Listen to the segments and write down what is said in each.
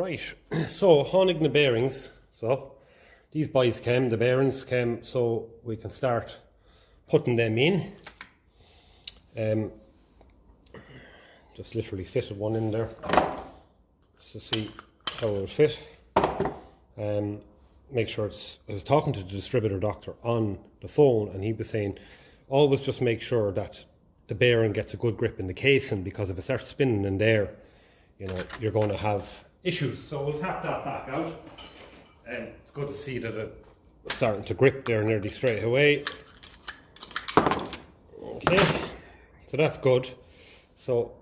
Right, so honing the bearings. So these boys came, the bearings came, so we can start putting them in. Just literally fitted one in there just to see how it will fit. Make sure it's. I was talking to the distributor doctor on the phone, and he was saying always just make sure that the bearing gets a good grip in the casing, because if it starts spinning in there, you know, you're going to have issues. So we'll tap that back out, and it's good to see that it's starting to grip there nearly straight away. Okay, so that's good. So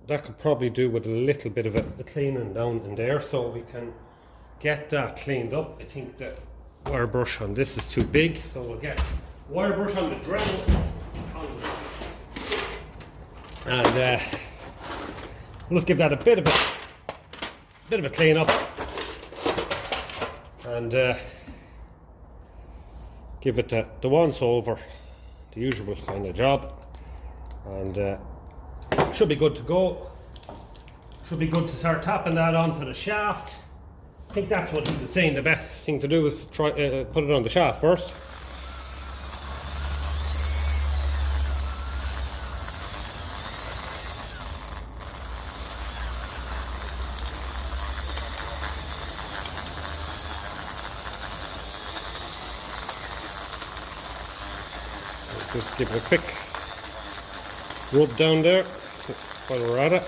that could probably do with a little bit of a cleaning down in there, so we can get that cleaned up. I think the wire brush on this is too big, so we'll get wire brush on the drill, and we'll just give that a bit of a clean up, and give it the once over, the usual kind of job, and should be good to go. Should be good to start tapping that onto the shaft. I think that's what he was saying. The best thing to do is try put it on the shaft first. Just give it a quick rub down there while we're at it.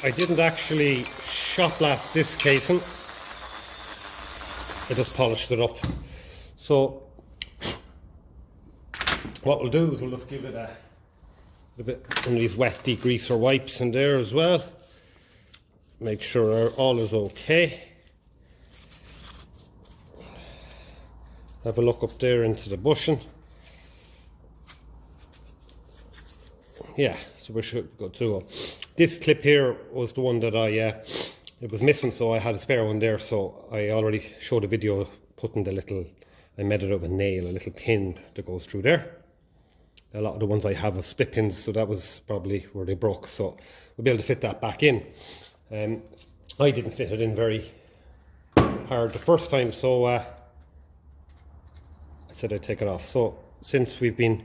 I didn't actually shot blast this casing. I just polished it up. So what we'll do is we'll just give it a bit of these wet degreaser wipes in there as well. Make sure all is okay. Have a look up there into the bushing. Yeah, so we should go through. This clip here was the one that it was missing, so I had a spare one there. So I already showed a video putting I made it out of a nail, a little pin that goes through there. A lot of the ones I have split pins, so that was probably where they broke. So we'll be able to fit that back in. I didn't fit it in very hard the first time, so I said I'd take it off. So since we've been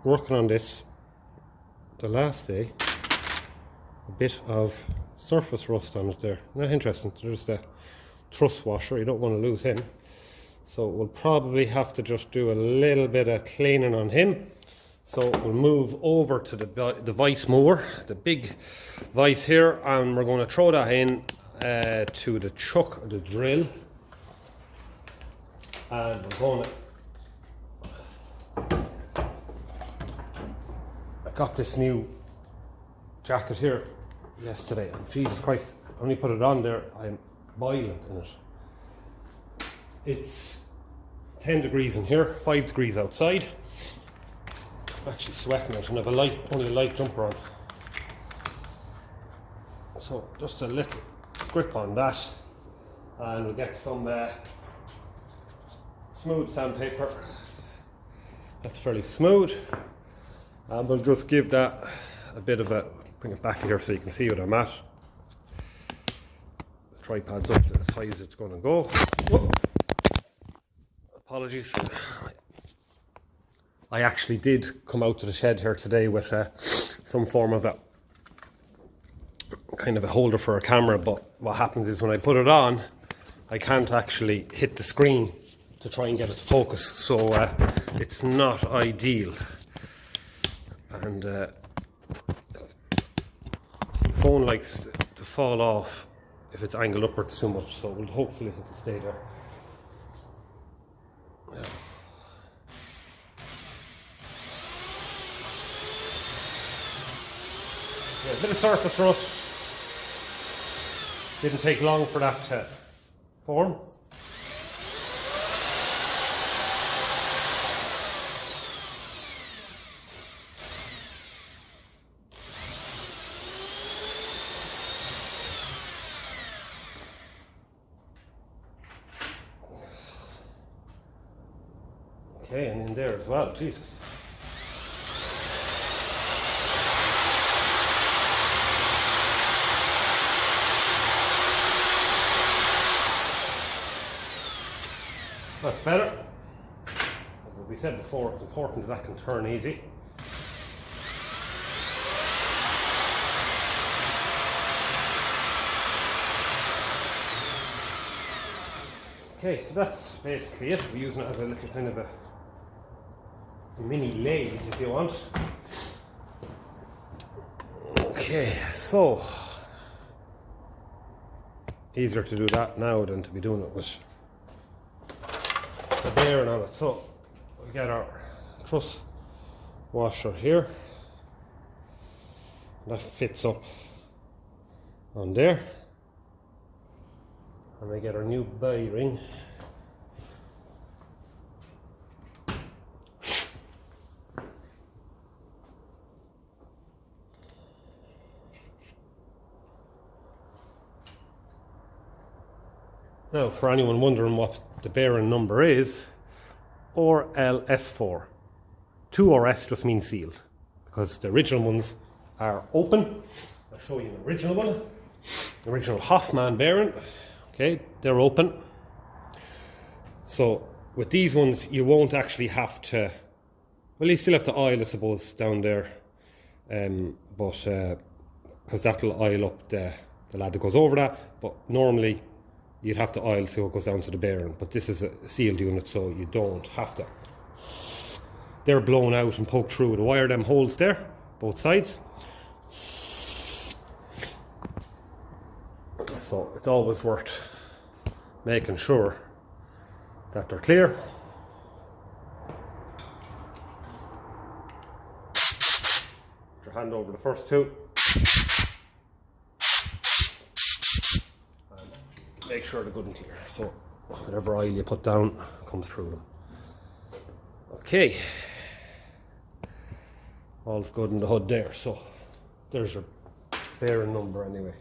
working on this the last day, a bit of surface rust on it there. Not interesting. There's the truss washer, you don't want to lose him, so we'll probably have to just do a little bit of cleaning on him. So we'll move over to the vice mower, the big vice here, and we're going to throw that in to the chuck or the drill, and we're going to got this new jacket here yesterday, and Jesus Christ, I only put it on there, I'm boiling in it. It's 10 degrees in here, 5 degrees outside. I'm actually sweating it, and I have only a light jumper on. So just a little grip on that, and we'll get some smooth sandpaper. That's fairly smooth. And we'll just give that a bit of bring it back here so you can see what I'm at. The tripod's up to as high as it's going to go. Whoa. Apologies. I actually did come out to the shed here today with some form of a kind of a holder for a camera, but what happens is when I put it on, I can't actually hit the screen to try and get it to focus, so it's not ideal. And the phone likes to fall off if it's angled upwards too much, so we'll hopefully it will stay there. Yeah. Yeah, a bit of surface rust. Didn't take long for that to form. Okay, and in there as well, Jesus. That's better. As we said before, it's important that that can turn easy. Okay, so that's basically it. We're using it as a little kind of a mini lathe if you want. Okay, so easier to do that now than to be doing it with the bearing on it. So we get our truss washer here. That fits up on there. And we get our new bearing. Now, for anyone wondering what the bearing number is, RLS4. 2RS just means sealed, because the original ones are open. I'll show you an original one. The original Hoffman bearing. Okay, they're open. So with these ones, you won't actually have to, well, you still have to oil, I suppose, down there, but because that'll oil up the lad that goes over that. But normally you'd have to oil so it goes down to the bearing. But this is a sealed unit, so you don't have to. They're blown out and poked through with a wire, them holes there, both sides. So it's always worth making sure that they're clear. Put your hand over the first two. And make sure they're good and clear. So whatever oil you put down comes through them. Okay. All's good in the hood there. So there's your bearing number anyway.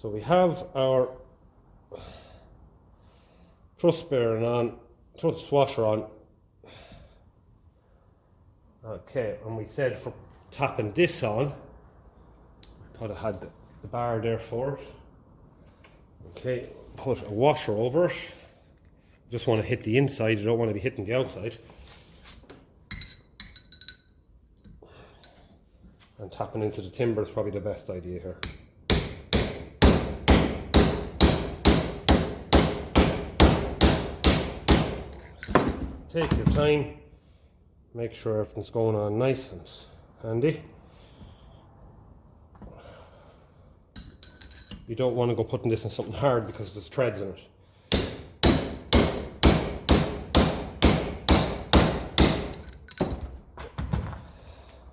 So we have our truss bearing on, truss washer on. Okay, and we said for tapping this on, I thought I had the bar there for it. Okay, put a washer over it. Just want to hit the inside, you don't want to be hitting the outside. And tapping into the timber is probably the best idea here. Take your time, make sure everything's going on nice and handy. You don't want to go putting this in something hard because there's threads in it.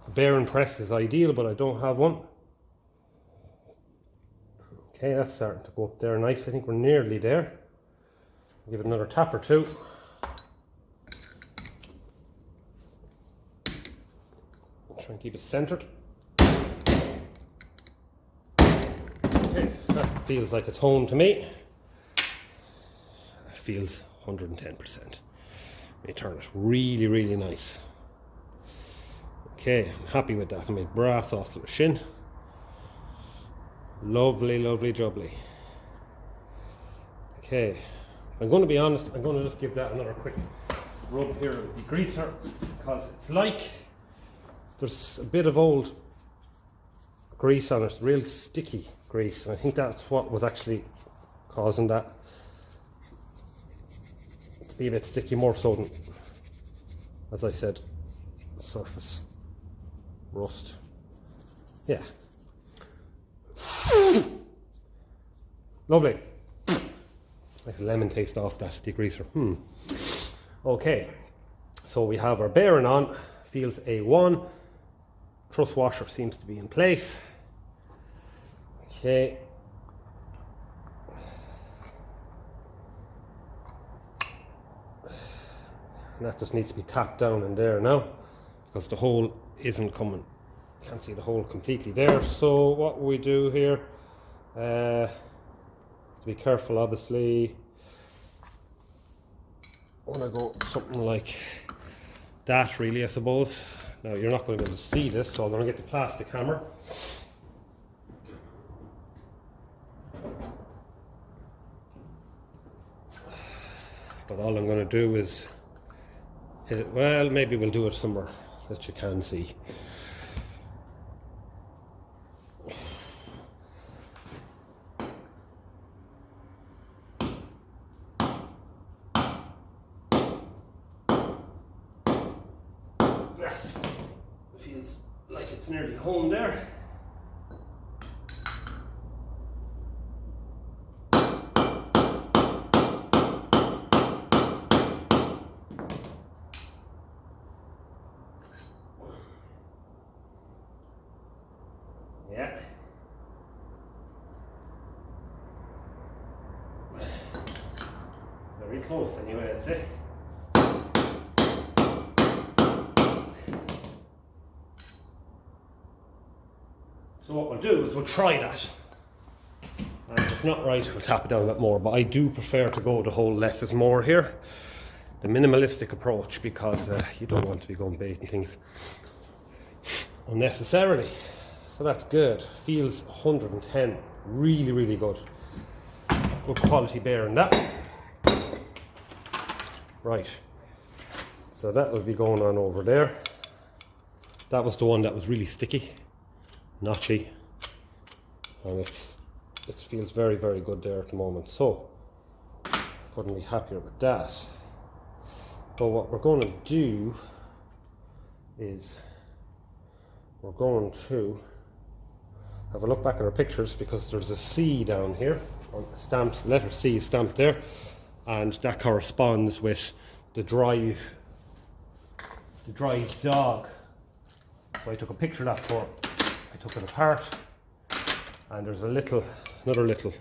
A bearing press is ideal, but I don't have one. Okay, that's starting to go up there nice. I think we're nearly there. Give it another tap or two. Try and keep it centered. Okay, that feels like it's home to me. It feels 110%. Let me turn it really, really nice. Okay, I'm happy with that. I made brass off to the shin. Lovely, lovely jubbly. Okay, I'm going to be honest, I'm going to just give that another quick rub here with the degreaser, because it's like there's a bit of old grease on it, real sticky grease, and I think that's what was actually causing that to be a bit sticky, more so than, as I said, surface rust. Yeah. Lovely. Nice lemon taste off that degreaser. Okay, so we have our bearing on, feels A1. Truss washer seems to be in place. Okay. And that just needs to be tapped down in there now, because the hole isn't coming. Can't see the hole completely there. So what we do here, to be careful obviously, I want to go something like that really, I suppose. Now you're not going to be able to see this, so I'm going to get the plastic hammer. but all I'm going to do is hit it. Well, maybe we'll do it somewhere that you can see. Yes, feels like it's nearly home there. Yeah. Very close anyway, I'd say. So what we'll do is we'll try that. And if it's not right, we'll tap it down a bit more. But I do prefer to go the whole less is more here. The minimalistic approach, because you don't want to be going baiting things unnecessarily. So that's good. Feels 110. Really, really good. Good quality bearing that. Right. So that will be going on over there. That was the one that was really sticky, notchy, and it feels very, very good there at the moment. So couldn't be happier with that. But what we're going to do is we're going to have a look back at our pictures, because there's a C down here, stamped, letter C stamped there, and that corresponds with the drive dog. So I took a picture of that for it. I took it apart, and there's another little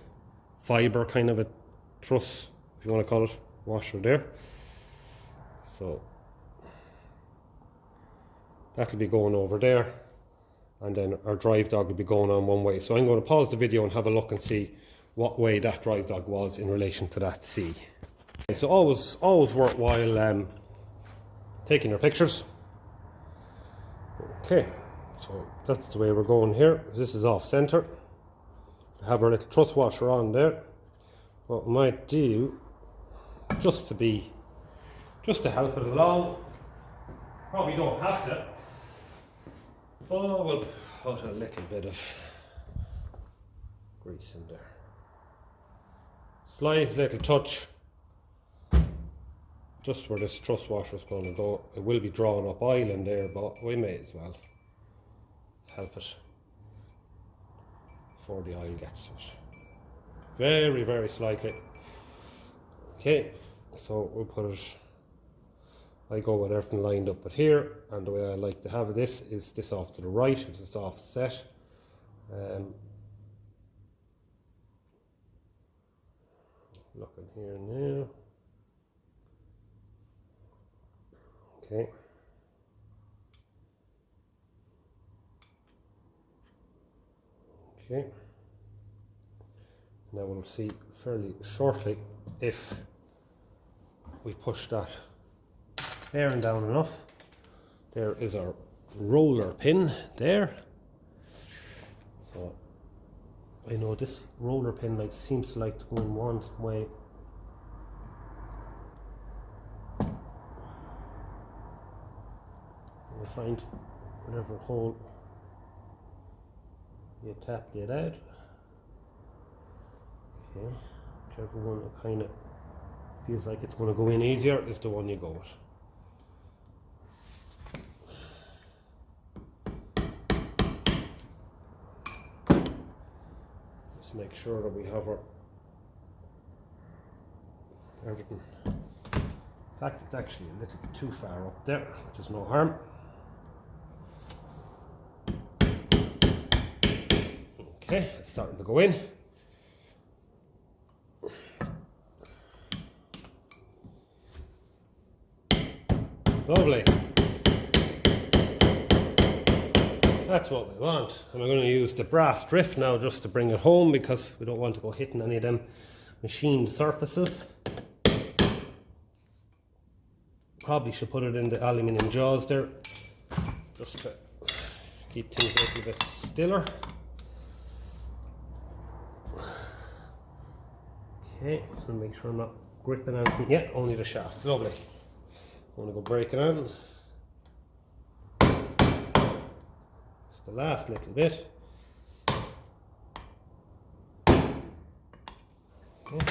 fibre kind of a truss, if you want to call it, washer there. So that'll be going over there, and then our drive dog will be going on one way. So I'm going to pause the video and have a look and see what way that drive dog was in relation to that C. Okay, so always worthwhile taking your pictures. Okay, so that's the way we're going here. This is off center. We have our little truss washer on there. What we might do, just to help it along, probably don't have to, but we'll put a little bit of grease in there. Slight little touch, just where this truss washer is going to go. It will be drawing up oil in there, but we may as well help it before the oil gets to it. Very, very slightly. Okay, so we'll put it, I go with everything lined up but here, and the way I like to have this is this off to the right, it is offset. Looking here now. Okay. Okay. Now we'll see fairly shortly if we push that bearing down enough. There is our roller pin there. So I know this roller pin seems to like to go in one way. You find whatever hole you tap it out. Okay, whichever one kind of feels like it's going to go in easier is the one you go with. Make sure that we have our everything. In fact, it's actually a little bit too far up there, which is no harm. Okay, it's starting to go in. Lovely. That's what we want. And we're going to use the brass drift now just to bring it home, because we don't want to go hitting any of them machined surfaces. Probably should put it in the aluminium jaws there, just to keep things a little bit stiller. Okay, just going to make sure I'm not gripping anything. Yeah, only the shaft. Lovely. I'm going to go break it on. It's the last little bit. Okay.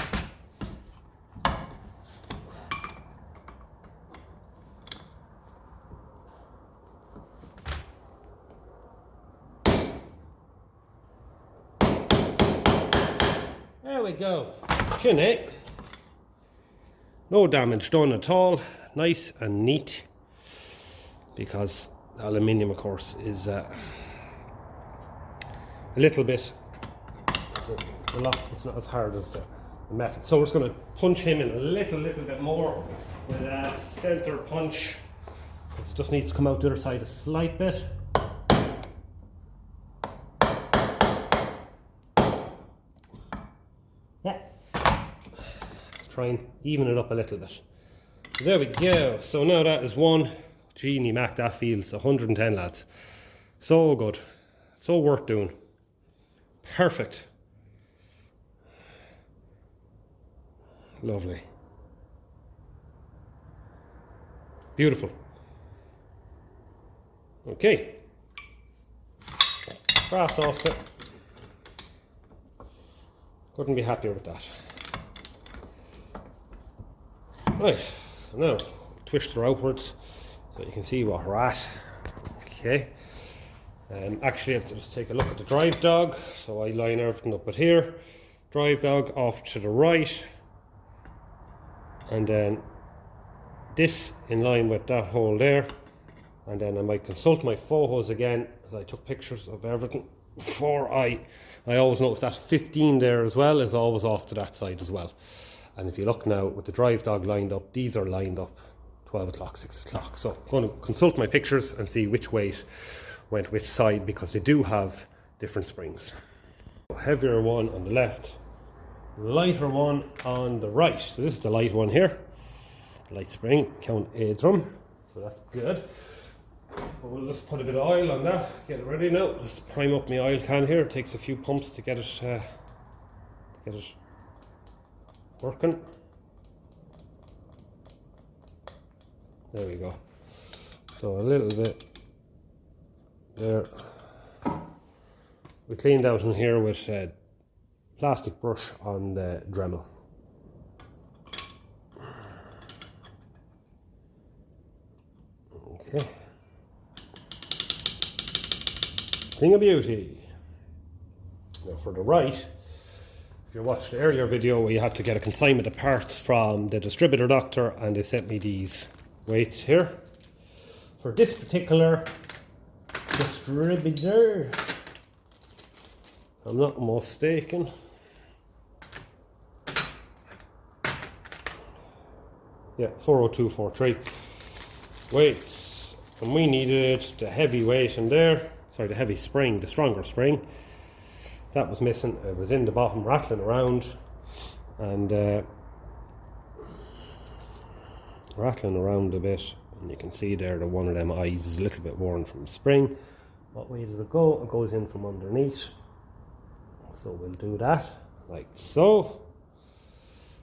There we go. Chin, no damage done at all. Nice and neat, because aluminium, of course, is a little bit, it's a lot, it's not as hard as the metal. So we're just going to punch him in a little bit more with a center punch, because it just needs to come out the other side a slight bit. Yeah, let's try and even it up a little bit. So there we go. So now that is one. Genie Mac, that feels 110, lads. So good, so worth doing. Perfect. Lovely. Beautiful. Okay. Brass sauced it. Couldn't be happier with that. Right, so now twist her outwards so you can see what we're at. Okay. Actually, I have to just take a look at the drive dog. So I line everything up at here. Drive dog off to the right. And then this in line with that hole there. And then I might consult my photos again, as I took pictures of everything before I always notice that 15 there as well is always off to that side as well. And if you look now with the drive dog lined up, these are lined up 12 o'clock, 6 o'clock. So I'm going to consult my pictures and see which weight went which side, because they do have different springs. Heavier one on the left, lighter one on the right. So this is the light one here, light spring, count 8 drum, so that's good. So we'll just put a bit of oil on that, get it ready now. Just prime up my oil can here. It takes a few pumps to get it working. There we go. So a little bit there. We cleaned out in here with a plastic brush on the Dremel. Okay. Thing of beauty. Now for the right, if you watched the earlier video where you had to get a consignment of parts from the distributor doctor, and they sent me these weights here. For this particular distributor, if I'm not mistaken, yeah, 40243 weights, and we needed the heavy weight in there, sorry, the heavy spring, the stronger spring. That was missing. It was in the bottom, rattling around, and rattling around a bit, and you can see there that one of them eyes is a little bit worn from the spring. What way does it go? It goes in from underneath, so we'll do that like so.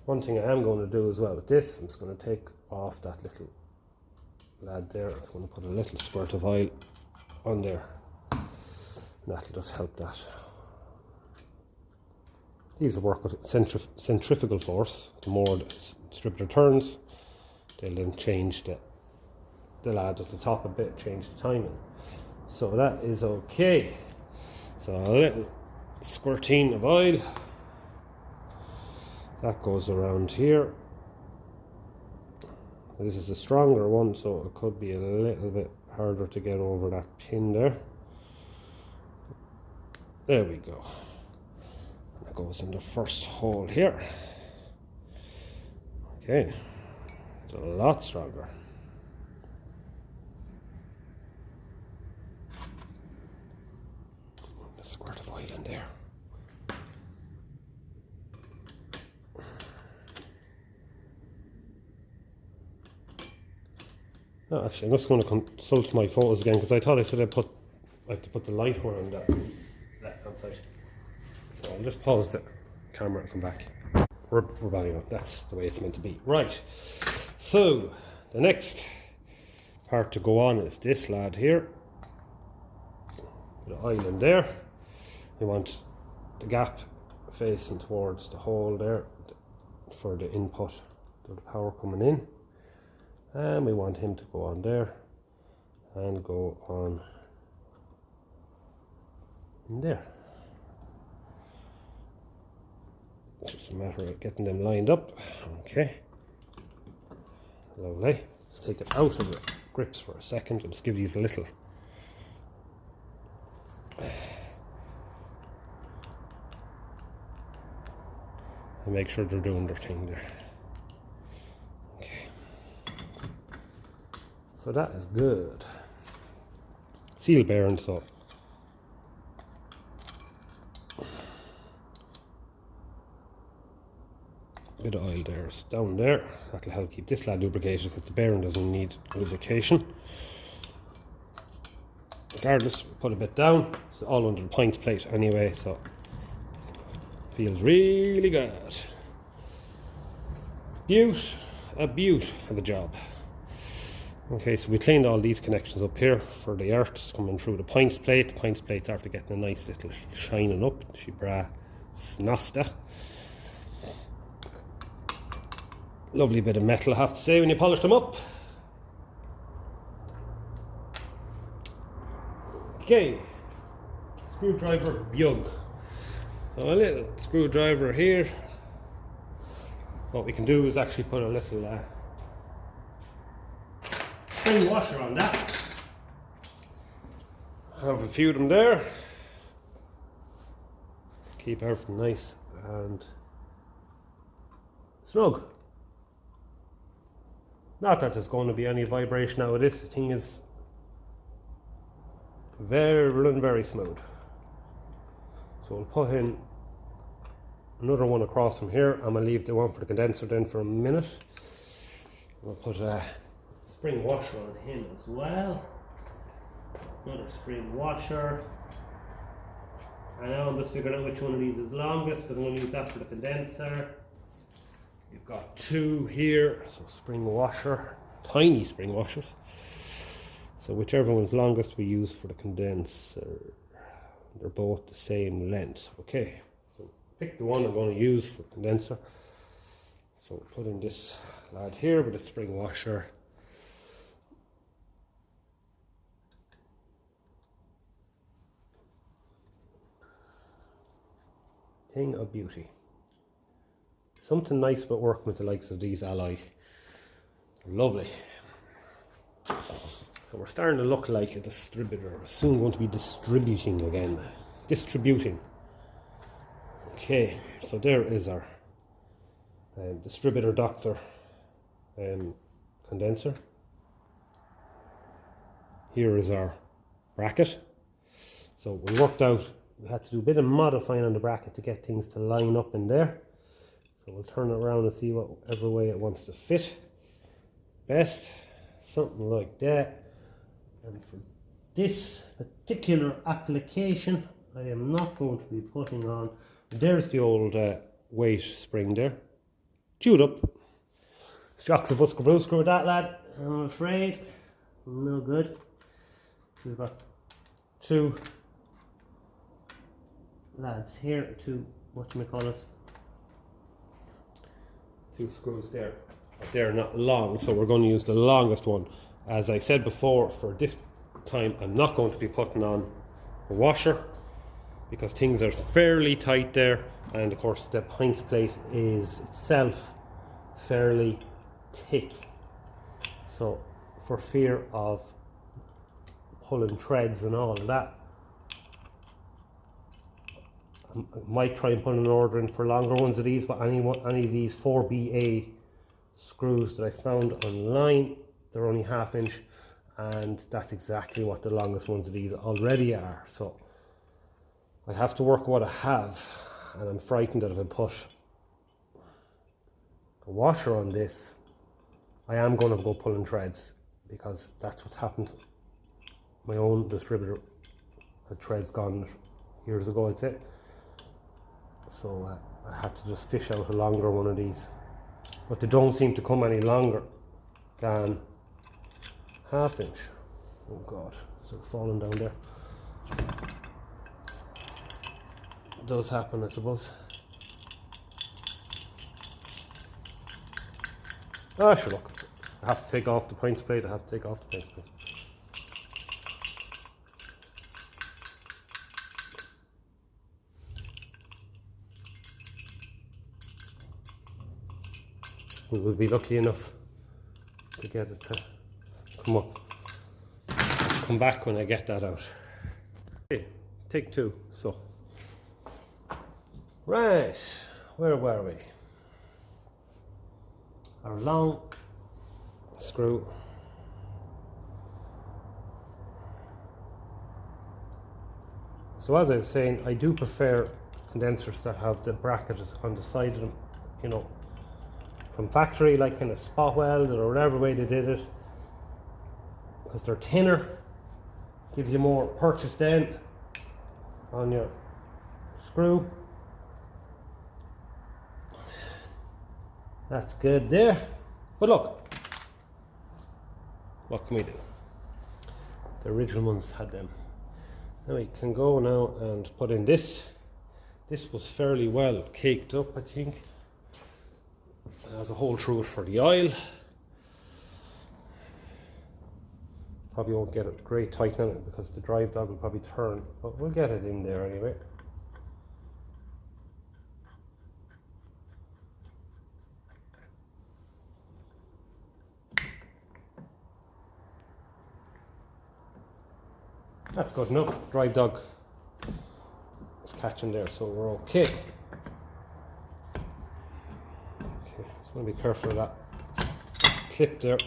One thing I am going to do as well with this, I'm just going to take off that little lad there. I'm just going to put a little squirt of oil on there, and that'll just help that. These will work with centrifugal force. The more the distributor turns, they'll then change the lad at the top a bit, change the timing. So that is okay. So a little squirting of oil. That goes around here. This is a stronger one, so it could be a little bit harder to get over that pin there. There we go. That goes in the first hole here. Okay, it's a lot stronger. A squirt of oil in there. No, actually, I'm just going to consult my photos again, because I thought I said I have to put the light one on the left hand side. So I'll just pause the camera and come back. rubber banding on. That's the way it's meant to be. Right, so the next part to go on is this lad here. The oil in there. We want the gap facing towards the hole there for the input of the power coming in, and we want him to go on there and go on in there. It's just a matter of getting them lined up. Okay, lovely. Let's take it out of the grips for a second. Let's give these a little and make sure they're doing their thing there. Okay, so that is good. Seal bearing, so a bit of oil there is down there. That'll help keep this lad lubricated because the bearing doesn't need lubrication. Regardless, put a bit down. It's all under the point plate anyway, so feels really good. A beaut of a job. Okay, so we cleaned all these connections up here for the earths coming through the points plate. The points plates after getting a nice little shining up. She bra snasta. Lovely bit of metal, I have to say, when you polish them up. Okay, screwdriver bug. So a little screwdriver here. What we can do is actually put a little spring washer on that. I have a few of them there. Keep everything nice and snug. Not that there's going to be any vibration out of this. The thing is very smooth. So we'll put in another one across from here. I'm going to leave the one for the condenser then for a minute. We'll put a spring washer on him as well. Another spring washer. I know I'm just figuring out which one of these is longest because I'm going to use that for the condenser. You've got two here, so spring washer, tiny spring washers. So whichever one's longest we use for the condenser. They're both the same length. Okay, so pick the one I'm going to use for condenser. So put in this lad here with a spring washer. Thing of beauty. Something nice about working with the likes of these alloy. Lovely. So we're starting to look like a distributor. We're soon going to be distributing again. Distributing. Okay, so there is our distributor doctor condenser. Here is our bracket. So we worked out, we had to do a bit of modifying on the bracket to get things to line up in there. So we'll turn it around and see whatever way it wants to fit best. Something like that. And for this particular application, I am not going to be putting on, there's the old weight spring there. Chewed up. Shocks of us screw with that lad, I'm afraid. No good. We've got two lads here, two, whatchamacallit, two screws there, but they're not long, so we're going to use the longest one. As I said before, for this time I'm not going to be putting on a washer because things are fairly tight there, and of course the points plate is itself fairly thick, so for fear of pulling threads and all of that, I might try and put an order in for longer ones of these, but any of these 4BA screws that I found online, they're only 1/2 inch, and that's exactly what the longest ones of these already are. So I have to work with what I have, and I'm frightened that if I put a washer on this, I am going to go pulling threads, because that's what's happened. My own distributor had threads gone years ago, I'd say. So I had to just fish out a longer one of these, but they don't seem to come any longer than ½ inch. Oh god, it's falling down there. It does happen, I suppose. Ah, sure, look. I have to take off the pints plate. I have to take off the pints plate. We will be lucky enough to get it to come up. Come back when I get that out. Okay, take two. So, right, where were we? Our long screw. So as I was saying, I do prefer condensers that have the brackets on the side of them, you know, from factory, like kind of spot welded or whatever way they did it, because they're thinner, gives you more purchase then on your screw. That's good there. But look, what can we do? The original ones had them. Now we can go now and put in this. This was fairly well caked up, I think. It has a hole through it for the oil. Probably won't get it great tight on it because the drive dog will probably turn, but we'll get it in there anyway. That's good enough. Drive dog is catching there, so we're okay. Okay, just want to be careful of that clip there.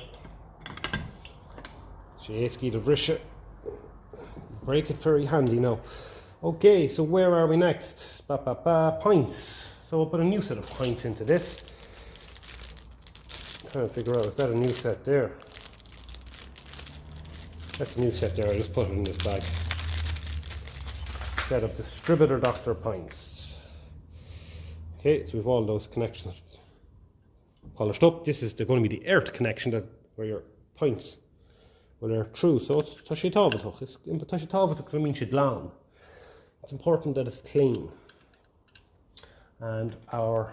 Jeeski the Vrisha. Break it very handy now. Okay, so where are we next? Pints. So we'll put a new set of pints into this. I'm trying to figure out, is that a new set there? That's a new set there, I'll just put it in this bag. Set of Distributor Dr. pints. Okay, so we've all those connections polished up. This is going to be the earth connection that where your pints will air through. So it's tashitávatach. It's in tashitávatach means shidlan. It's important that it's clean. And our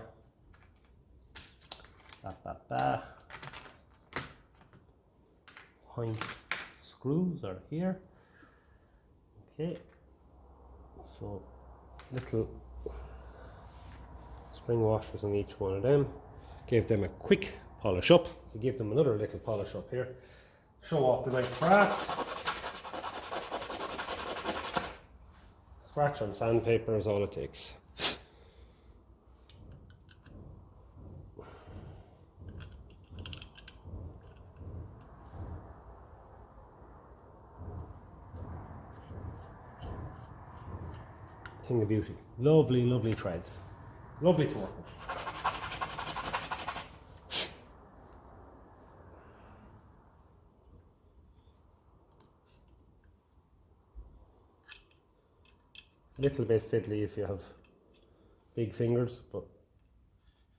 pint screws are here. Okay, so little spring washers on each one of them. Gave them a quick polish up. We give them another little polish up here. Show off the nice brass. Scratch on sandpaper is all it takes. Thing of beauty. Lovely, lovely threads. Lovely to work with. A little bit fiddly if you have big fingers, but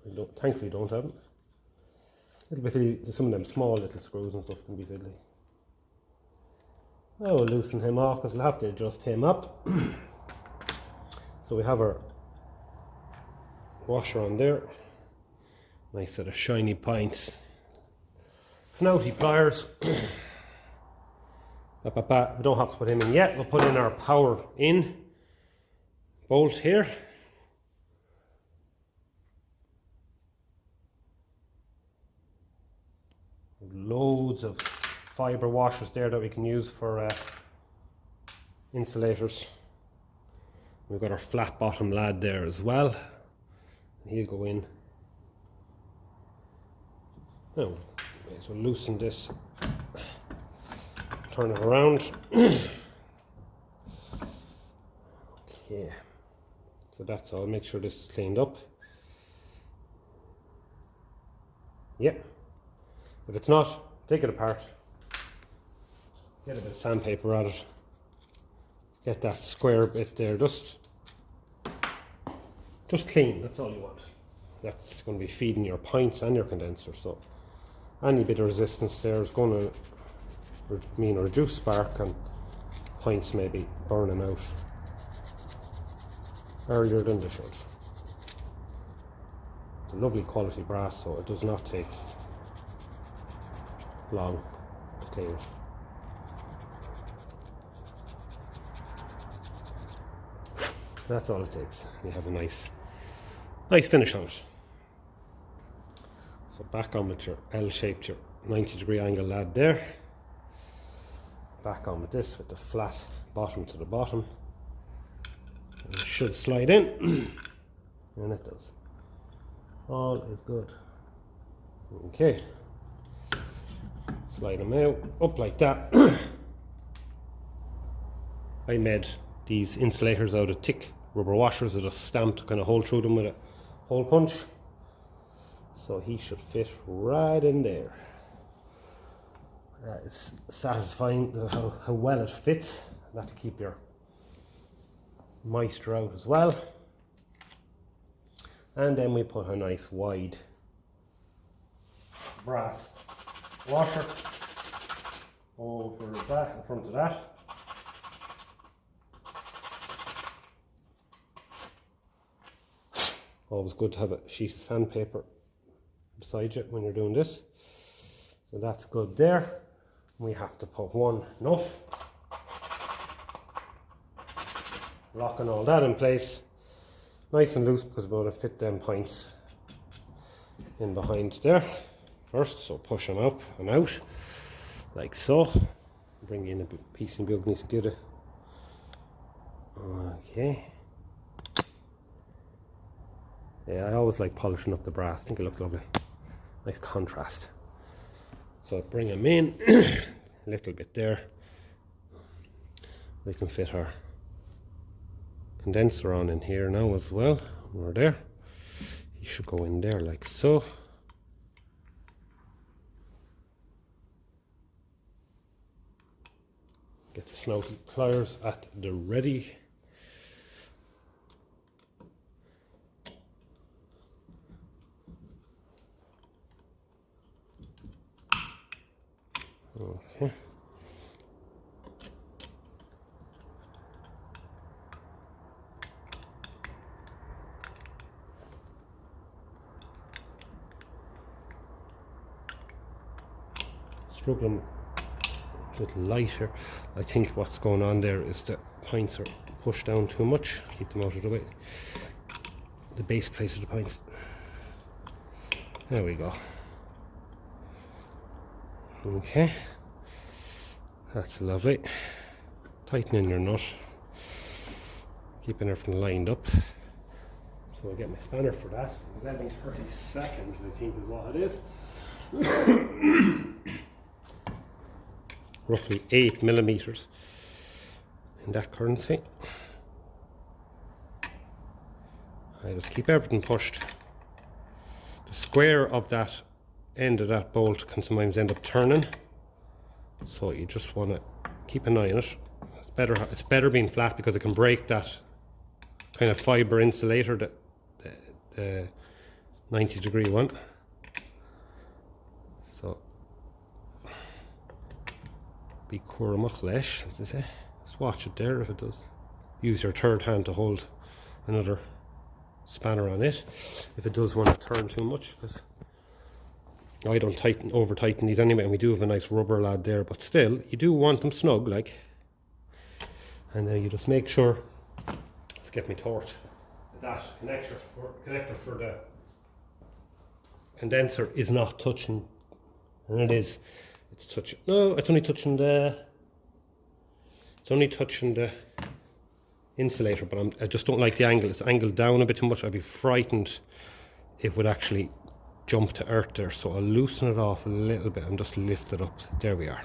I thankfully don't have them. A little bit fiddly, some of them small little screws and stuff can be fiddly. I will loosen him off because we'll have to adjust him up. So we have our washer on there. Nice set of shiny pints. Snouty pliers. We don't have to put him in yet. We'll put in our power in bolt here. Loads of fibre washers there that we can use for insulators. We've got our flat bottom lad there as well. He'll go in. Now, so loosen this, turn it around. Okay, so that's all. Make sure this is cleaned up. Yep. If it's not, take it apart. Get a bit of sandpaper at it. Get that square bit there, just Just clean, that's all you want. That's going to be feeding your pints and your condenser, so any bit of resistance there is going to mean reduce spark, and pints may be burning out earlier than they should. It's a lovely quality brass, so it does not take long to clean it. That's all it takes. You have a nice finish on it. So back on with your L-shaped, your 90-degree angle lad there. Back on with this with the flat bottom to the bottom. And it should slide in, and it does. All is good. Okay. Slide them out, up like that. I made these insulators out of thick rubber washers that are stamped to kind of hole through them with a hole punch. So he should fit right in there. It's satisfying how well it fits. That'll keep your moisture out as well. And then we put a nice wide brass washer over that, in front of that. Always good to have a sheet of sandpaper beside you when you're doing this. So that's good there. We have to put one nut, locking all that in place, nice and loose, because we're going to fit them pints in behind there first. So push them up and out like so. Bring in a piece and bugny skidder. Okay. Yeah, I always like polishing up the brass. I think it looks lovely. Nice contrast. So bring them in a little bit there. We can fit our condenser on in here now as well. We're there. He should go in there like so. Get the snouty pliers at the ready. Okay. Struggling a little lighter. I think what's going on there is the pints are pushed down too much. Keep them out of the way. The base plate of the pints. There we go. Okay, that's lovely. Tighten in your nut, keeping everything lined up. So I'll get my spanner for that. 11:30 seconds, I think, is what it is. Roughly 8 millimeters in that currency. I just keep everything pushed. The square of that end of that bolt can sometimes end up turning, so you just want to keep an eye on it. It's better being flat, because it can break that kind of fiber insulator, the 90-degree one. So be curamach leis, as they say. Just watch it there. If it does, use your third hand to hold another spanner on it if it does want to turn too much, because I don't over tighten these anyway, and we do have a nice rubber lad there, but still you do want them snug, like. And then you just make sure, let's get me torch, that connector for the condenser is not touching, and it is. It's touching. No, it's only touching the insulator, but I just don't like the angle. It's angled down a bit too much. I'd be frightened it would actually jump to earth there, so I'll loosen it off a little bit and just lift it up. There we are.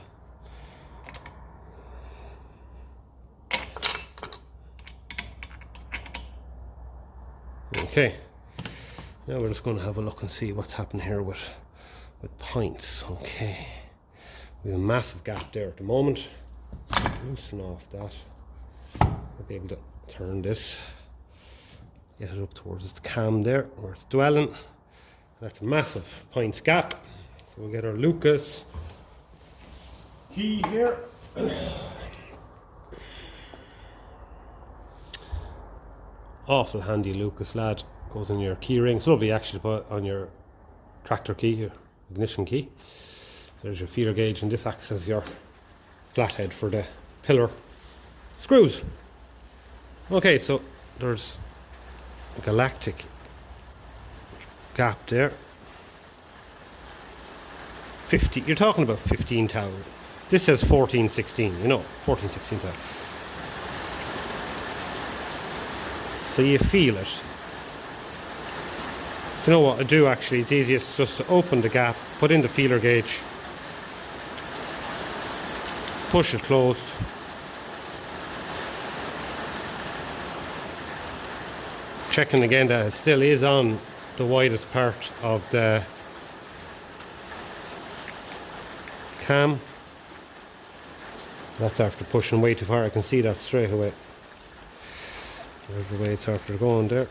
Okay, now we're just going to have a look and see what's happening here with pints. Okay, we have a massive gap there at the moment. Loosen off that. I'll be able to turn this. get it up towards its cam there, where it's dwelling. That's a massive points gap. So we'll get our Lucas key here. Awful handy Lucas lad. Goes in your key ring. It's lovely actually to put on your tractor key, your ignition key. So there's your feeler gauge, and this acts as your flathead for the pillar screws. Okay, so there's a galactic gap there. 50, you're talking about 15 thou. This says 1416, you know, 1416 thou. So you feel it. Do you know what I do actually? It's easiest just to open the gap, put in the feeler gauge, push it closed. Checking again that it still is on the widest part of the cam. That's after pushing way too far. I can see that straight away. There's the way it's after going there.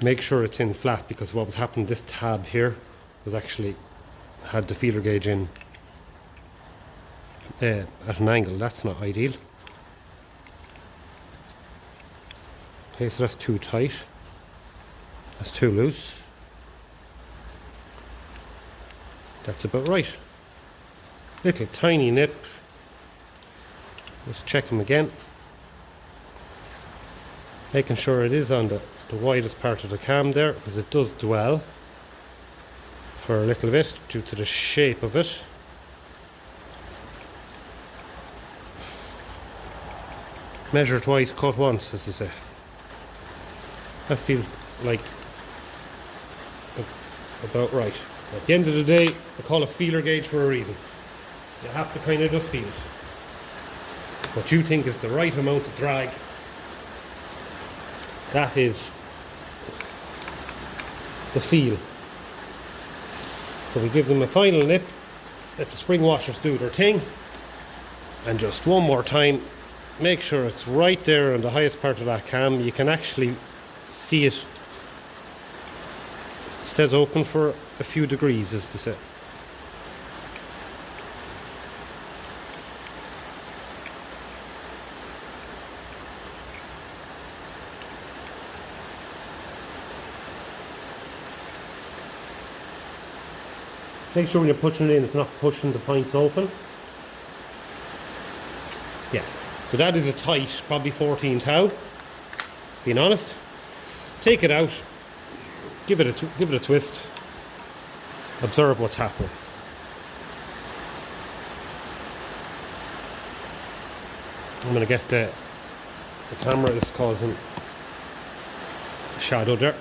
Make sure it's in flat, because what was happening, this tab here was actually had the feeler gauge in at an angle. That's not ideal. Okay, so that's too tight. That's too loose. That's about right. Little tiny nip. Let's check them again. Making sure it is on the widest part of the cam there, because it does dwell for a little bit due to the shape of it. Measure twice, cut once, as they say. That feels like about right. At the end of the day, I call it feeler gauge for a reason. You have to kind of just feel it. What you think is the right amount of drag, that is the feel. So we give them a final nip, let the spring washers do their thing, and just one more time, make sure it's right there on the highest part of that cam. You can actually see it. It stays open for a few degrees, as they say. Make sure when you're pushing it in, it's not pushing the points open. Yeah, so that is a tight, probably 14 thou. Being honest, take it out, give it a twist, observe what's happening. I'm gonna get the camera is causing a shadow there.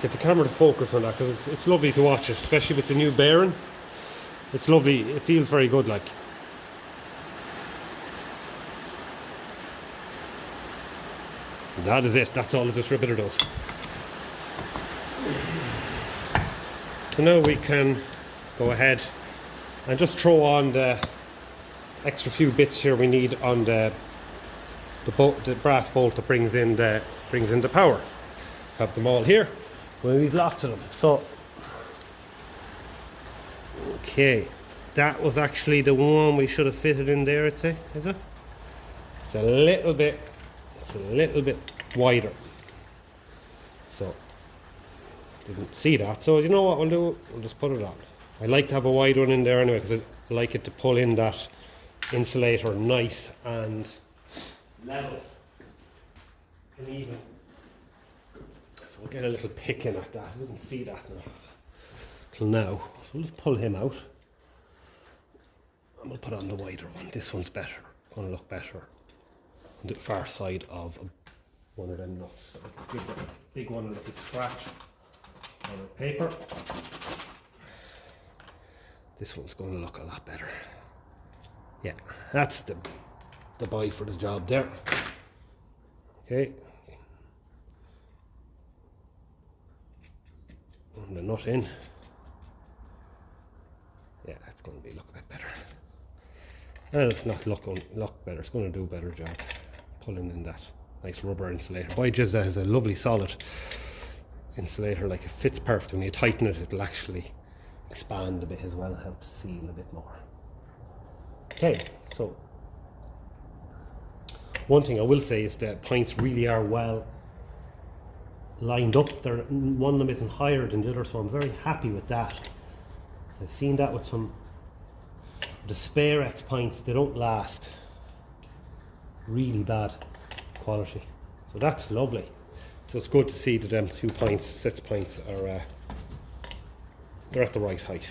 Get the camera to focus on that, because it's lovely to watch it, especially with the new bearing. It's lovely, it feels very good, like. That is it, that's all the distributor does. So now we can go ahead and just throw on the extra few bits here we need on the brass bolt that brings in the power. Have them all here. Well, we've lots of them. So, okay, that was actually the one we should have fitted in there, I'd say, is it? It's a little bit wider. So, didn't see that. So, you know what we'll do? We'll just put it on. I like to have a wide one in there anyway, because I like it to pull in that insulator nice and level and even. So we'll get a little pick in at that. I didn't see that till now. So we'll just pull him out. And we'll put on the wider one. This one's better. Gonna look better on the far side of one of them nuts. So let's give the big one a little scratch on the paper. This one's gonna look a lot better. Yeah, that's the boy for the job there. Okay. And the nut in. Yeah, it's going to be look a bit better. Well, it's not look better. It's going to do a better job pulling in that nice rubber insulator. Biogiza has a lovely solid insulator, like it fits perfect. When you tighten it, it'll actually expand a bit as well, help seal a bit more. Okay, so one thing I will say is that points really are well lined up. One of them isn't higher than the other, so I'm very happy with that. I've seen that with some the spare X points. They don't last, really bad quality, so that's lovely. So it's good to see that them 2 points, sets points are they're at the right height.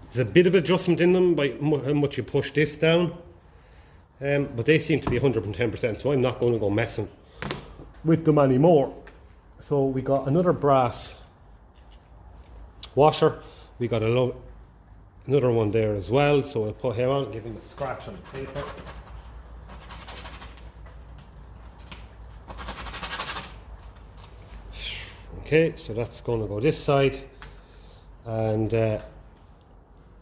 There's a bit of adjustment in them by how much you push this down, but they seem to be 110%, so I'm not going to go messing with them anymore. So we got another brass washer. We got another one there as well, so I'll put him on, give him a scratch on the paper. Okay, so that's going to go this side. And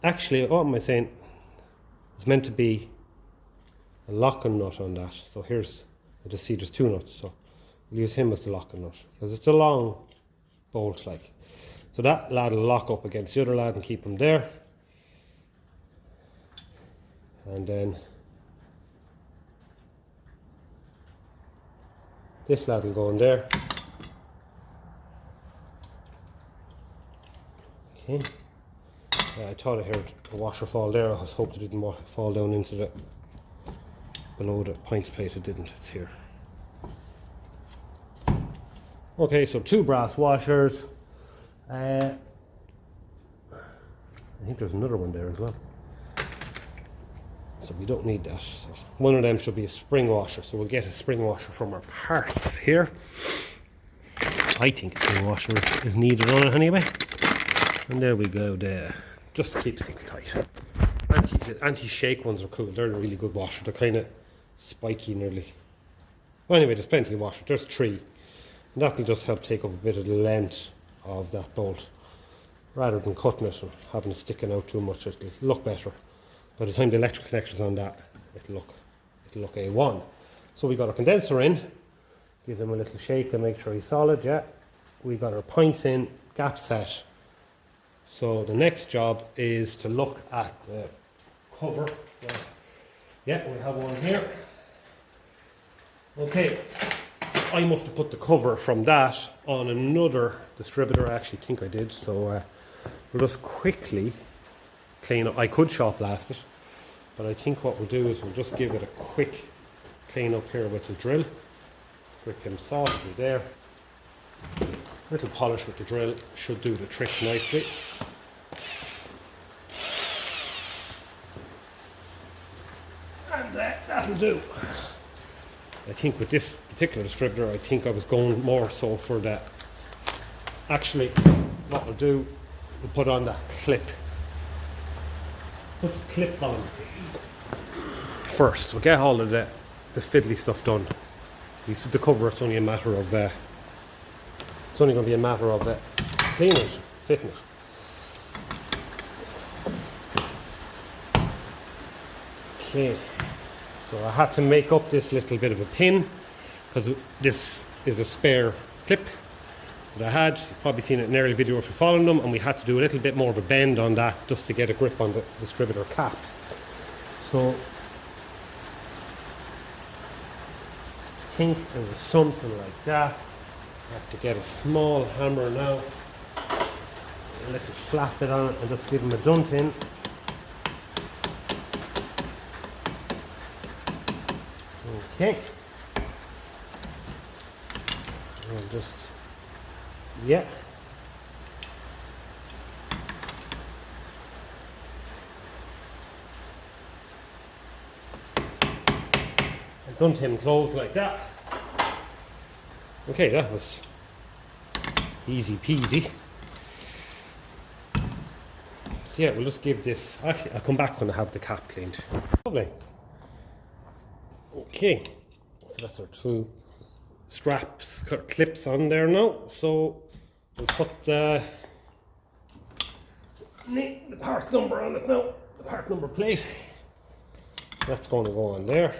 actually, what am I saying? It's meant to be a locking nut on that. So here's, I just see there's 2 nuts, so we'll use him as the locking nut because it's a long bolt, like. So that lad will lock up against the other lad and keep him there. And then this lad will go in there. Okay. I thought I heard a washer fall there. I was hoping it didn't fall down into the below the points plate. It didn't. It's here. Okay, so 2 brass washers. I think there's another one there as well. So we don't need that. So one of them should be a spring washer. So we'll get a spring washer from our parts here. I think a spring washer is needed on it anyway. And there we go there. Just to keep things tight. Anti-shake ones are cool. They're a really good washer. They're kind of spiky nearly. Well, anyway, there's plenty of washer. There's 3. And that'll just help take up a bit of the length of that bolt. Rather than cutting it and having it sticking out too much, it'll look better. By the time the electrical connector's on that, it'll look A1. So we got our condenser in. Give him a little shake and make sure he's solid. Yeah. We got our points in, gap set. So the next job is to look at the cover. Yeah, we have one here. Okay, I must have put the cover from that on another distributor. I actually think I did. So we'll just quickly clean up. I could shop blast it, but I think what we'll do is we'll just give it a quick clean up here with the drill. Grip him softly there. Little polish with the drill should do the trick nicely. And that'll do. I think with this particular distributor, I think I was going more so for that. Actually, what we'll do, we'll put on that clip. Put the clip on first. We'll get all of the fiddly stuff done. The cover, it's only a matter of it's only going to be a matter of cleaning it, fitting it. Okay, so I had to make up this little bit of a pin because this is a spare clip that I had. You've probably seen it in an earlier video if you're following them, and we had to do a little bit more of a bend on that just to get a grip on the distributor cap. So I think it was something like that. I have to get a small hammer now, a little flat bit on it, and just give them a dunt in. Okay. I'll just, yeah. And dunt him closed like that. Okay, that was easy peasy. So yeah, we'll just give this, actually I'll come back when I have the cap cleaned. Lovely. Okay, so that's our 2 straps, clips on there now. So we'll put the part number on it now, the part number plate. That's going to go on there.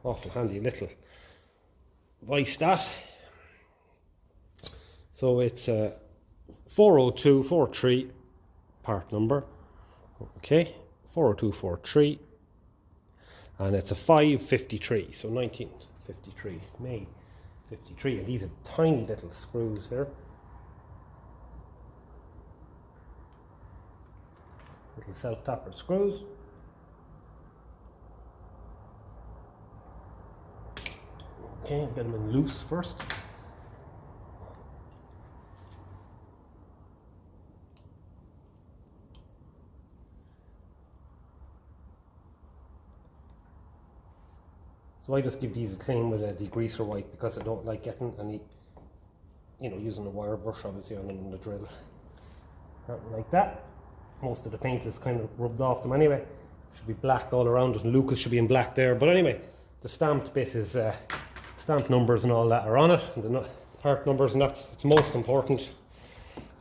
Awful handy little vice that. So it's a 40243 part number. Okay, 40243, and it's a 553, so 1953, May 53, and these are tiny little screws here. Little self-tapper screws. Okay, get them in loose first. So I just give these a clean with a degreaser wipe because I don't like getting any, using a wire brush obviously on them in the drill. Not like that. Most of the paint is kind of rubbed off them anyway. Should be black all around it, and Lucas should be in black there. But anyway, the stamped bit is stamp numbers and all that are on it, and the part numbers, and that's what's most important.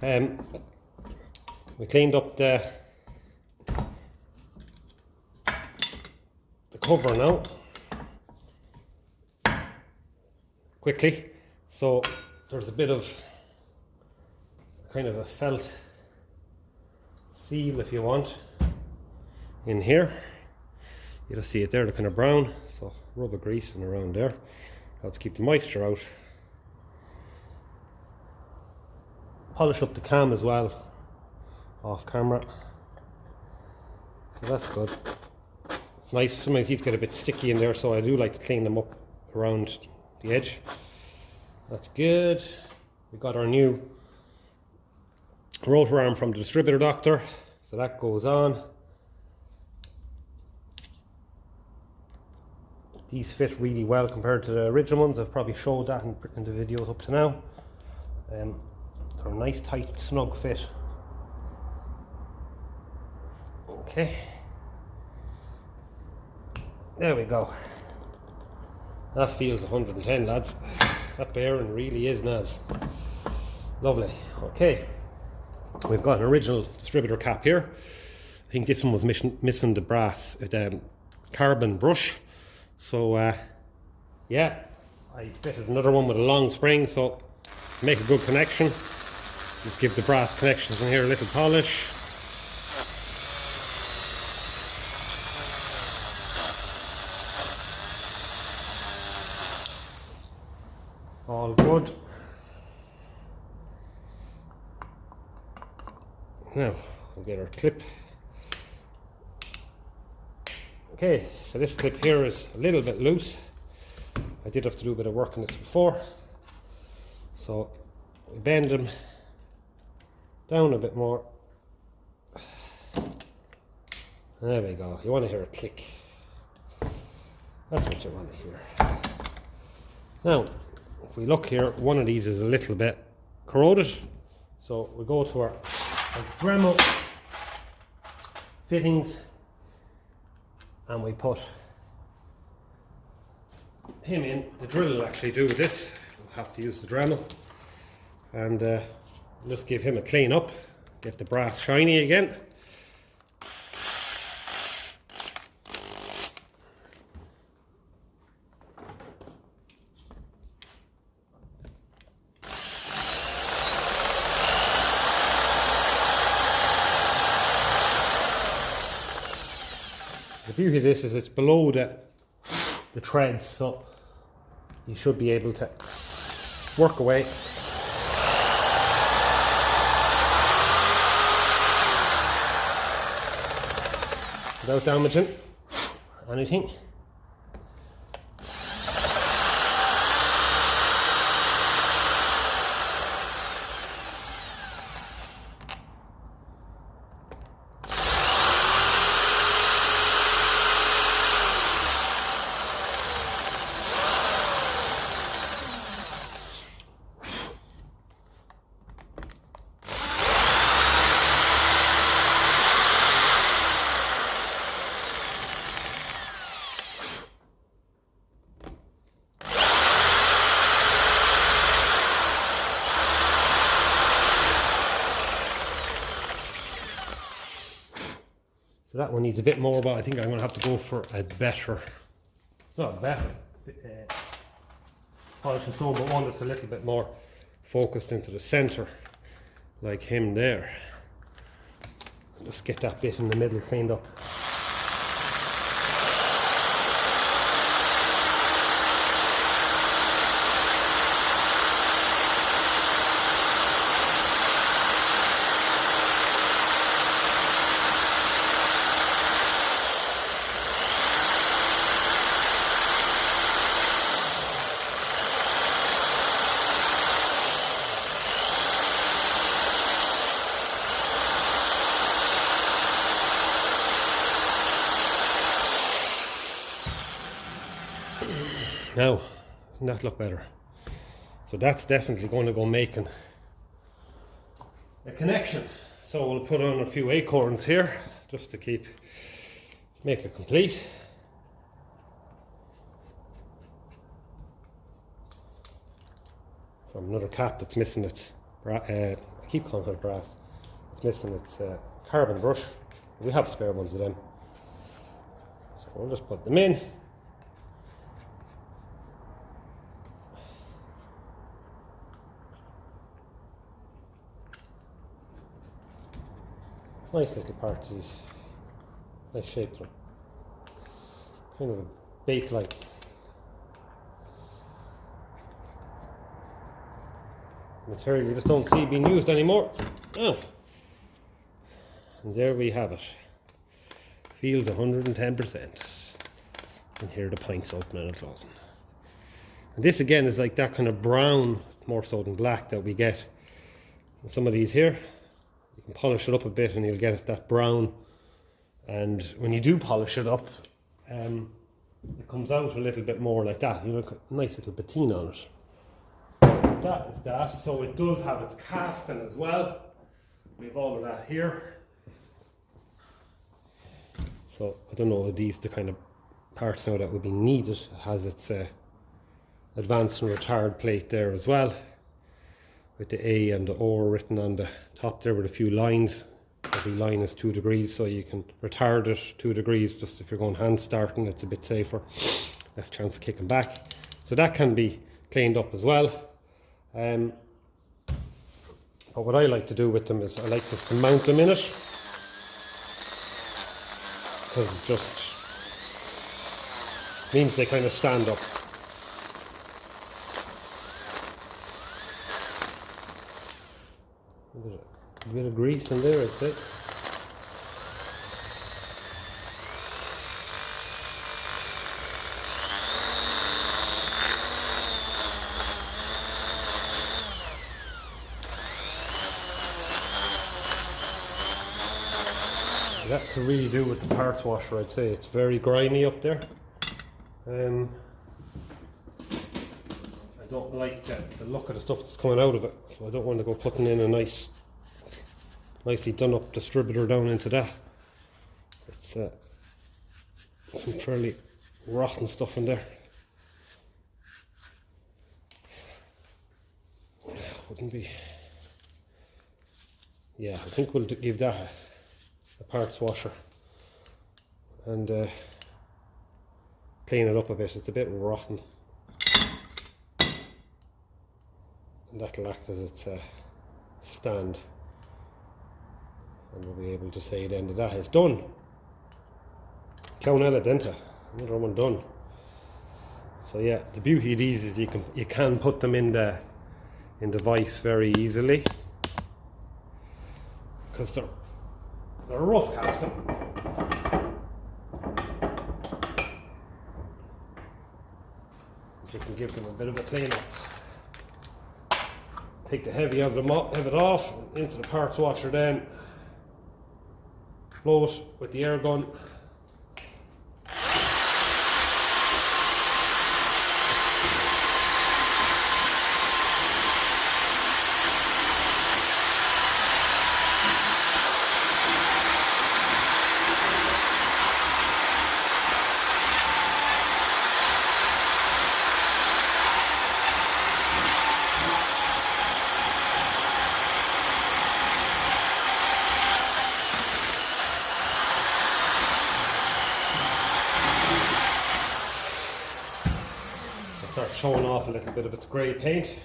We cleaned up the cover now quickly. So there's a bit of kind of a felt seal, if you want, in here. You just see it there, the kind of brown. So rub a grease and around there. Helps keep the moisture out. Polish up the cam as well, off camera. So that's good. It's nice. Sometimes these get a bit sticky in there, so I do like to clean them up around the edge. That's good. We got our new rotor arm from the Distributor doctor, so that goes on. These fit really well compared to the original ones. I've probably showed that in the videos up to now. They're a nice tight snug fit. Okay, there we go. That feels 110, lads. That bearing really is nice. Lovely. Okay, we've got an original Distributor cap here. I think this one was missing the brass, carbon brush. So yeah, I fitted another one with a long spring, so to make a good connection, just give the brass connections in here a little polish. All good. Now we'll get our clip. Okay, so this clip here is a little bit loose. I did have to do a bit of work on this before. So we bend them down a bit more. There we go. You want to hear a click. That's what you want to hear. Now, if we look here, one of these is a little bit corroded. So we go to our Dremel fittings, and we put him in. The drill will actually do with this. We'll have to use the Dremel, and just give him a clean up, get the brass shiny again. The beauty of this is it's below the treads, so you should be able to work away. Without damaging anything. that one needs a bit more, but I think I'm going to have to go for a better, not better, polished stone, but one that's a little bit more focused into the center, like him there. Just get that bit in the middle cleaned up. Now, doesn't that look better? So that's definitely going to go making a connection. So we'll put on a few acorns here just to make it complete. From another cap that's missing its, I keep calling it brass, it's missing its carbon brush. We have spare ones of them. So we'll just put them in. Nice little parts of these. Nice shape to them. Kind of a bait-like. Material you just don't see being used anymore. Oh. And there we have it. Feels 110%. And here are the pints opening and closing. And this again is like that kind of brown, more so than black, that we get in some of these here. You can polish it up a bit and you'll get that brown, and when you do polish it up, it comes out a little bit more like that. You know, a nice little patina on it. That is that. So it does have its casting as well. We have all of that here. So I don't know, are these the kind of parts now that would be needed? It has its advanced and retard plate there as well, with the A and the O written on the top there with a few lines. Every line is 2 degrees, so you can retard it 2 degrees just if you're going hand starting. It's a bit safer, less chance of kicking back. So that can be cleaned up as well. But what I like to do with them is I like just to mount them in it, because it just means they kind of stand up. A bit of grease in there, I'd say. That to really do with the parts washer, I'd say. It's very grimy up there. I don't like the look of the stuff that's coming out of it, so I don't want to go putting in a nicely done up distributor down into that. It's some fairly rotten stuff in there. Wouldn't be. Yeah, I think we'll give that a parts washer and clean it up a bit. It's a bit rotten, and that'll act as its stand, and we'll be able to say then that is done. Caunella Denta, another one done. So yeah, the beauty of these is you can put them in the vise very easily, because they're rough casting. You can give them a bit of a clean up. Take the heavy of it off, into the parts washer then. Blow it with the air gun. showing off a little bit of its grey paint.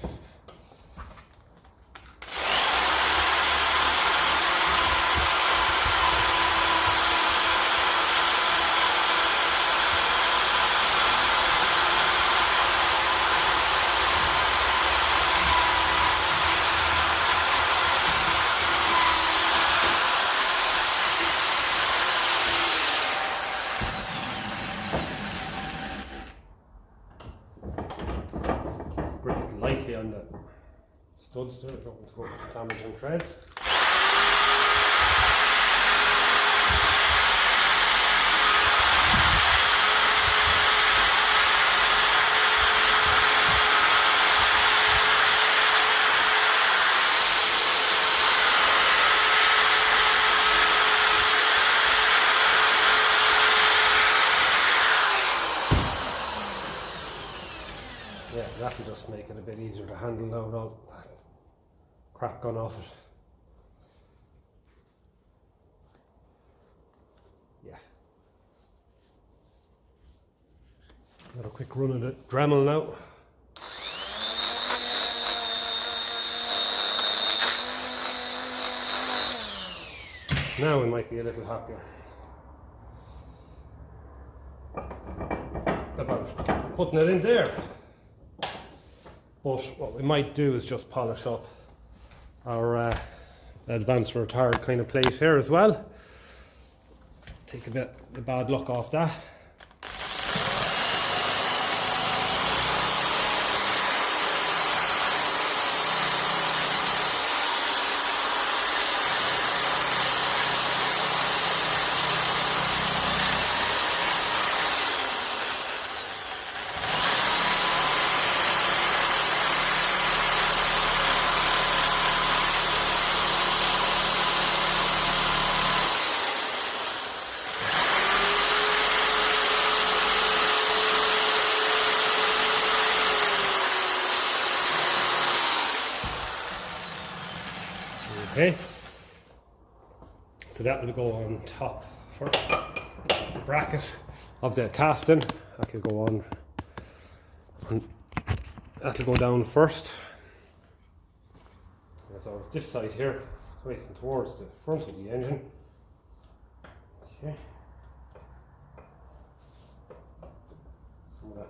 Lightly on the studs there, don't want to go damaging threads. Yeah, that'll just make it a bit easier to handle now with all that crap gone off it. Yeah. Got a quick run of the Dremel now. Now we might be a little happier about putting it in there. But what we might do is just polish up our advanced retard kind of plate here as well. Take a bit the bad luck off that. Okay, so that will go on top for the bracket of the casting. That'll go on, and that'll go down first. So this side here, facing towards the front of the engine. Okay. Some of that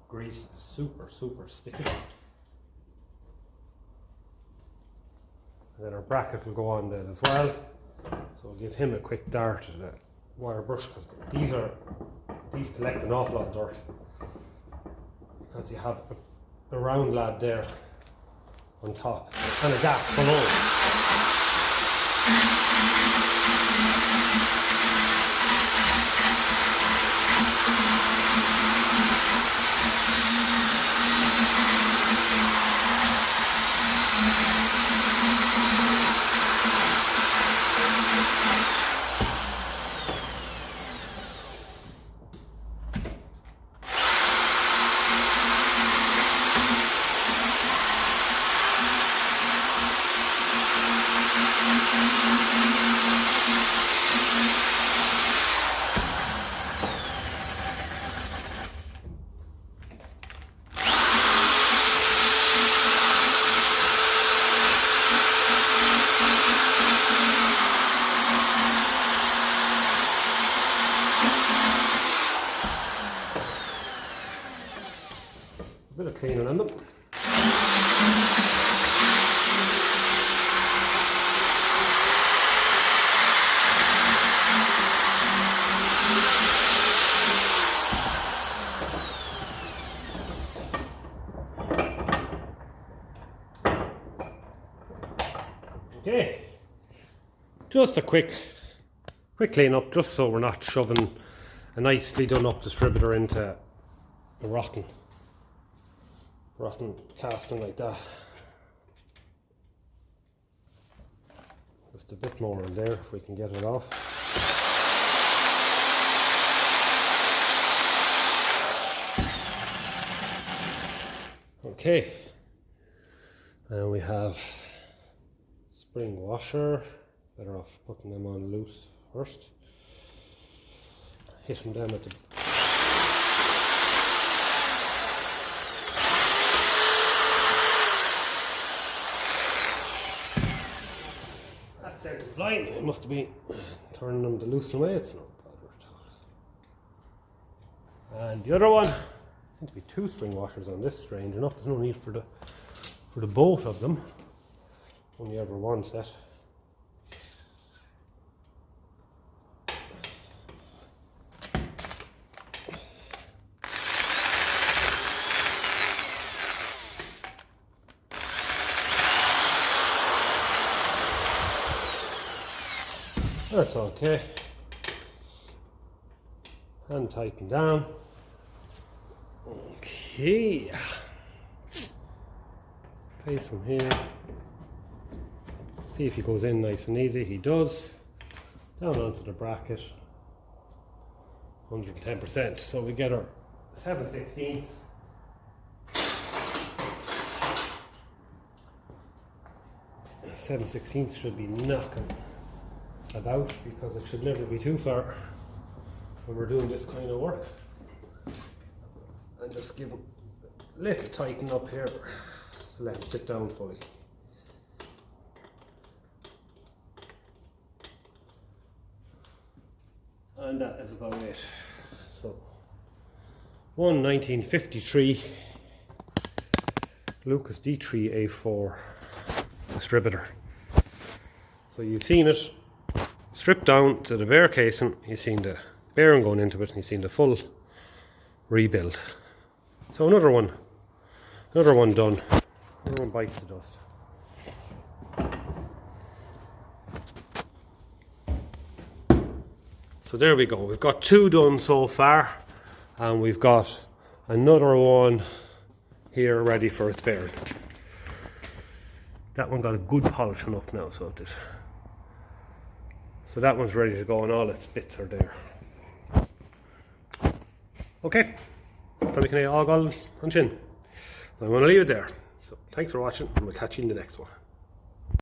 grease is super sticky. And then our bracket will go on then as well. So we'll give him a quick dart at a wire brush, because these collect an awful lot of dirt. Because you have a round lad there on top and a gap below. A bit of cleaning on them. Okay, just a quick clean up, just so we're not shoving a nicely done up distributor into a rotten casting like that. Just a bit more in there if we can get it off. Okay, and we have spring washer. Better off putting them on loose first. Hitting them at the fine. It must have been turning them to loosen away. It's no bother at all. And the other one, seem to be 2 spring washers on this, strange enough. There's no need for the both of them. Only ever one set. That's okay. And tighten down. Okay. Place him here. See if he goes in nice and easy. He does. Down onto the bracket. 110%. So we get our 7/16. Should be knocking about, because it should never be too far when we're doing this kind of work. And just give him a little tighten up here, so let him sit down fully. And that is about it. So, 1953 Lucas D3A4 distributor. So you've seen it stripped down to the bare casing, you've seen the bearing going into it, and you've seen the full rebuild. So another one done. Another one bites the dust. So there we go. We've got 2 done so far, and we've got another one here ready for its bearing. That one got a good polishing up now, so it did. So that one's ready to go, and all its bits are there. Okay, probably can all go on chin. I'm going to leave it there. So thanks for watching, and we'll catch you in the next one.